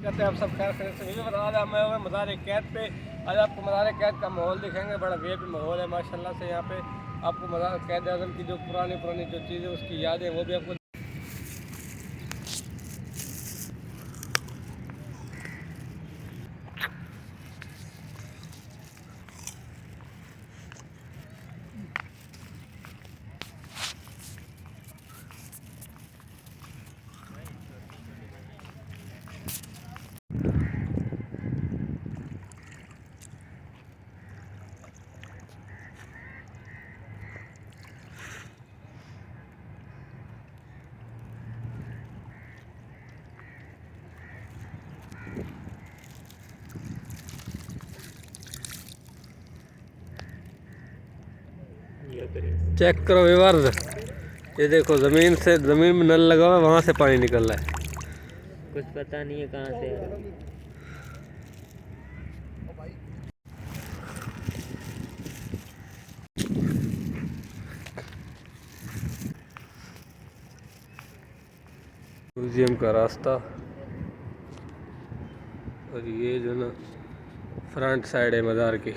कहते हैं आप सब खैर खैर से बता रहे मैं हुए मज़ार कैद पे। आज आपको मज़ार कैद का माहौल दिखाएंगे। बड़ा वीआईपी माहौल है माशाल्लाह से। यहाँ पे आपको मज़ार कैद आज़म की जो पुरानी पुरानी जो चीज़ें उसकी यादें वो भी आपको चेक करो व्यूअर्स। ये देखो ज़मीन में नल लगा हुआ है, वहाँ से पानी निकल रहा है। कुछ पता नहीं है कहाँ से है। म्यूजियम का रास्ता और ये जो ना फ्रंट साइड है मज़ार की।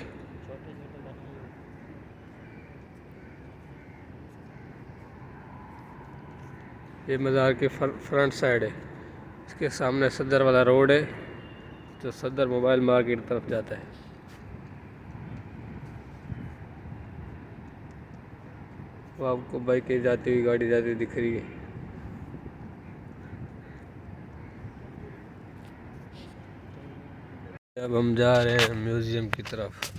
ये मज़ार की फ्रंट साइड है। इसके सामने सदर वाला रोड है जो सदर मोबाइल मार्केट की तरफ जाता है। वो आपको बाइकें जाती हुई गाड़ी जाती हुई दिख रही है। अब हम जा रहे हैं म्यूज़ियम की तरफ।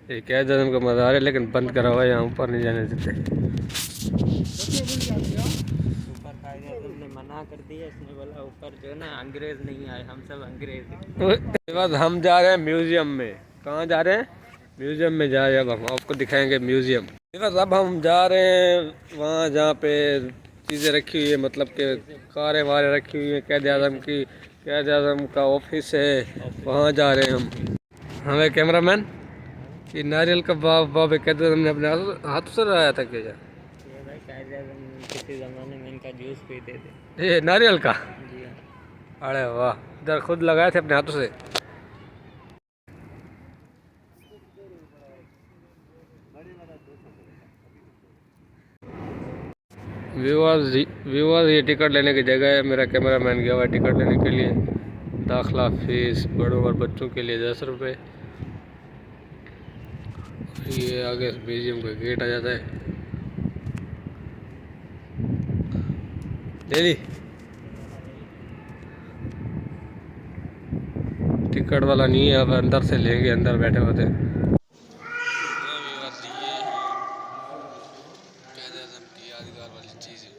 ये कैद आज़म का मज़ार है लेकिन बंद करा हुआ है, यहाँ ऊपर नहीं जाने देते। ऊपर कायदे ने मना कर दिया। इसने बोला ऊपर जो है ना अंग्रेज नहीं आए, हम सब अंग्रेज हैं। बस हम जा रहे हैं म्यूज़ियम में। कहाँ जा रहे हैं? म्यूज़ियम में जा रहे हैं। अब हम आपको दिखाएंगे म्यूज़ियम। बस अब हम जा रहे हैं वहाँ जहाँ पे चीज़ें रखी हुई है, मतलब कि कारें वारें रखी हुई है कैद आज़म की। कैद आज़म का ऑफिस है, वहाँ जा रहे हैं हम। हमें कैमरामैन ये नारियल का बाब कैद आज़म ने अपने हाथों से लगाया था क्या? ये भाई कायदे किसी ज़माने में इनका जूस पीते थे। ये नारियल का? जी हाँ। अरे वाह, इधर खुद लगाए थे अपने हाथों से। व्यूअर्स ये टिकट लेने की जगह है। मेरा कैमरामैन गया हुआ है टिकट लेने के लिए। दाखिला फीस बड़ों और बच्चों के लिए 10 रुपये। ये आगे म्यूजियम का गेट आ जाता है। ले ली टिकट वाला नहीं है, अब अंदर से लेंगे, अंदर बैठे होते हैं। कैद आज़म की यादगार वाली चीज़ है।